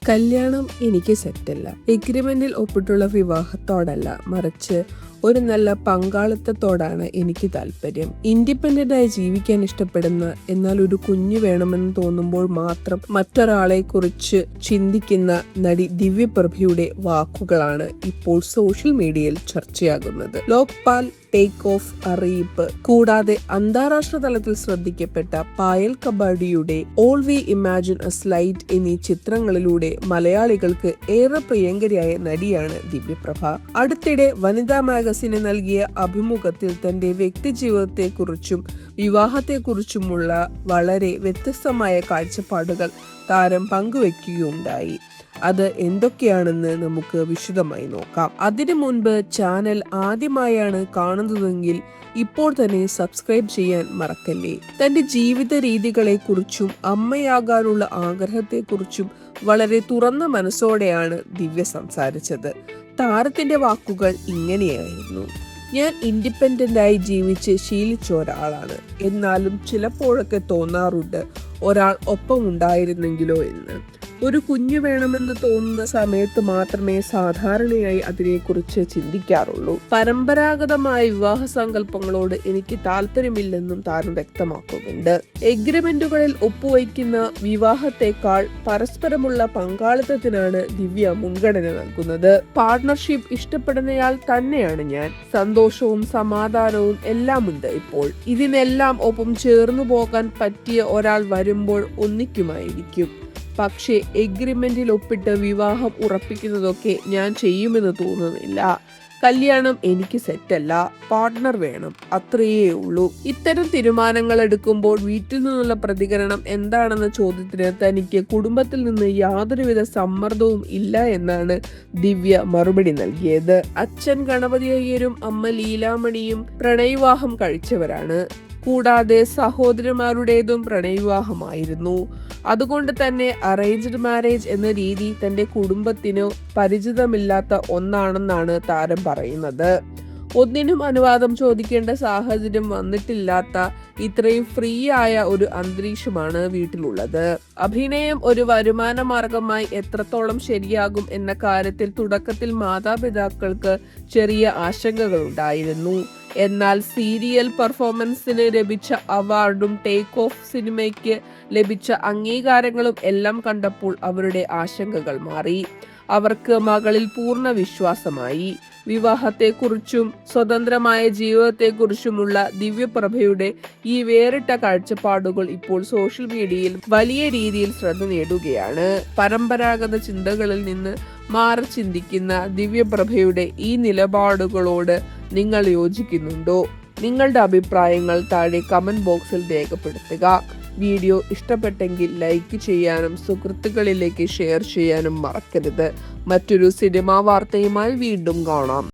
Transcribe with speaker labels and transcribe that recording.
Speaker 1: കല്യാണം എനിക്ക് സെറ്റല്ല. എഗ്രിമെന്റിൽ ഒപ്പിട്ടുള്ള വിവാഹത്തോടല്ല, മറിച്ച് ഒരു നല്ല പങ്കാളിത്തത്തോടാണ് എനിക്ക് താല്പര്യം. ഇൻഡിപെൻഡന്റായി ജീവിക്കാൻ ഇഷ്ടപ്പെടുന്ന, എന്നാൽ ഒരു കുഞ്ഞു വേണമെന്ന് തോന്നുമ്പോൾ മാത്രം മറ്റൊരാളെ കുറിച്ച് ചിന്തിക്കുന്ന നടി ദിവ്യപ്രഭയുടെ വാക്കുകളാണ് ഇപ്പോൾ സോഷ്യൽ മീഡിയയിൽ ചർച്ചയാകുന്നത്. ലോക്പാൽ ടേക്ക് ഓഫ് അറിയിപ്പ് കൂടാതെ അന്താരാഷ്ട്ര തലത്തിൽ ശ്രദ്ധിക്കപ്പെട്ട പായൽ കബാഡിയുടെ all we imagine as light എന്നീ ചിത്രങ്ങളിലൂടെ മലയാളികൾക്ക് ഏറെ പ്രിയങ്കരിയായ നടിയാണ് ദിവ്യപ്രഭ. അടുത്തിടെ വനിതാ മാഗസിന് നൽകിയ അഭിമുഖത്തിൽ തന്റെ വ്യക്തിജീവിതത്തെക്കുറിച്ചും വിവാഹത്തെക്കുറിച്ചുമുള്ള വളരെ വ്യത്യസ്തമായ കാഴ്ചപ്പാടുകൾ താരം പങ്കുവെക്കുകയുണ്ടായി. അത് എന്തൊക്കെയാണെന്ന് നമുക്ക് വിശദമായി നോക്കാം. അതിനു മുൻപ് ചാനൽ ആദ്യമായാണ് കാണുന്നതെങ്കിൽ ഇപ്പോൾ തന്നെ സബ്സ്ക്രൈബ് ചെയ്യാൻ മറക്കല്ലേ. തന്റെ ജീവിത രീതികളെക്കുറിച്ചും അമ്മയാകാനുള്ള ആഗ്രഹത്തെക്കുറിച്ചും വളരെ തുറന്ന മനസ്സോടെയാണ് ദിവ്യ സംസാരിച്ചത്. താരത്തിന്റെ വാക്കുകൾ ഇങ്ങനെയായിരുന്നു: ഞാൻ ഇൻഡിപെൻഡന്റായി ജീവിച്ച് ശീലിച്ച ഒരാളാണ്. എന്നാലും ചിലപ്പോഴൊക്കെ തോന്നാറുണ്ട് ഒരാൾ ഒപ്പം ഉണ്ടായിരുന്നെങ്കിലോ എന്ന്. ഒരു കുഞ്ഞു വേണമെന്ന് തോന്നുന്ന സമയത്ത് മാത്രമേ സാധാരണയായി അതിനെക്കുറിച്ച് ചിന്തിക്കാറുള്ളൂ. പരമ്പരാഗതമായ വിവാഹ സങ്കല്പങ്ങളോട് എനിക്ക് താല്പര്യമില്ലെന്നും താരം വ്യക്തമാക്കുന്നുണ്ട്. എഗ്രിമെന്റുകളിൽ ഒപ്പുവയ്ക്കുന്ന വിവാഹത്തെക്കാൾ പരസ്പരമുള്ള പങ്കാളിത്തത്തിനാണ് ദിവ്യ മുൻഗണന നൽകുന്നത്. പാർട്ണർഷിപ്പ് ഇഷ്ടപ്പെടുന്നയാൾ തന്നെയാണ് ഞാൻ. സന്തോഷവും സമാധാനവും എല്ലാം ഉണ്ട് ഇപ്പോൾ. ഇതിനെല്ലാം ഒപ്പം ചേർന്നു പോകാൻ പറ്റിയ ഒരാൾ വരുമ്പോൾ ഒന്നിക്കുമായിരിക്കും. പക്ഷേ എഗ്രിമെന്റിൽ ഒപ്പിട്ട് വിവാഹം ഉറപ്പിക്കുന്നതൊക്കെ ഞാൻ ചെയ്യുമെന്ന് തോന്നുന്നില്ല. കല്യാണം എനിക്ക് സെറ്റല്ല, പാർട്ട്ണർ വേണം, അത്രയേ ഉള്ളൂ. ഇത്തരം തീരുമാനങ്ങൾ എടുക്കുമ്പോൾ വീട്ടിൽ നിന്നുള്ള പ്രതികരണം എന്താണെന്ന ചോദ്യത്തിന് തനിക്ക് കുടുംബത്തിൽ നിന്ന് യാതൊരുവിധ സമ്മർദ്ദവും ഇല്ല എന്നാണ് ദിവ്യ മറുപടി നൽകിയത്. അച്ഛൻ ഗണപതി അയ്യരും അമ്മ ലീലാമണിയും പ്രണയവിവാഹം കഴിച്ചവരാണ്. കൂടാതെ സഹോദരന്മാരുടേതും പ്രണയവിവാഹമായിരുന്നു. അതുകൊണ്ട് തന്നെ അറേഞ്ച്ഡ് മാരേജ് എന്ന രീതി തന്റെ കുടുംബത്തിനു പരിചിതമില്ലാത്ത ഒന്നാണെന്നാണ് താരം പറയുന്നത്. ഒന്നിനും അനുവാദം ചോദിക്കേണ്ട സാഹചര്യം വന്നിട്ടില്ലാത്ത ഇത്രയും ഫ്രീ ആയ ഒരു അന്തരീക്ഷമാണ് വീട്ടിലുള്ളത്. അഭിനയം ഒരു വരുമാന മാർഗമായി എത്രത്തോളം ശരിയാകും എന്ന കാര്യത്തിൽ തുടക്കത്തിൽ മാതാപിതാക്കൾക്ക് ചെറിയ ആശങ്കകൾ ഉണ്ടായിരുന്നു. എന്നാൽ സീരിയൽ പെർഫോമൻസിന് ലഭിച്ച അവാർഡും ടേക്ക് ഓഫ് സിനിമയ്ക്ക് ലഭിച്ച അംഗീകാരങ്ങളും എല്ലാം കണ്ടപ്പോൾ അവരുടെ ആശങ്കകൾ മാറി. അവർക്ക് മകളിൽ പൂർണ്ണ വിശ്വാസമായി. വിവാഹത്തെക്കുറിച്ചും സ്വതന്ത്രമായ ജീവിതത്തെക്കുറിച്ചുമുള്ള ദിവ്യപ്രഭയുടെ ഈ വേറിട്ട കാഴ്ചപ്പാടുകൾ ഇപ്പോൾ സോഷ്യൽ മീഡിയയിൽ വലിയ രീതിയിൽ ശ്രദ്ധ നേടുകയാണ്. പരമ്പരാഗത ചിന്തകളിൽ നിന്ന് മാറി ചിന്തിക്കുന്ന ദിവ്യപ്രഭയുടെ ഈ നിലപാടുകളോട് നിങ്ങൾ യോജിക്കുന്നുണ്ടോ? നിങ്ങളുടെ അഭിപ്രായങ്ങൾ താഴെ കമന്റ് ബോക്സിൽ രേഖപ്പെടുത്തുക. വീഡിയോ ഇഷ്ടപ്പെട്ടെങ്കിൽ ലൈക്ക് ചെയ്യാനും സുഹൃത്തുക്കളിലേക്ക് ഷെയർ ചെയ്യാനും മറക്കരുത്. മറ്റൊരു സിനിമാ വാർത്തയുമായി വീണ്ടും കാണാം.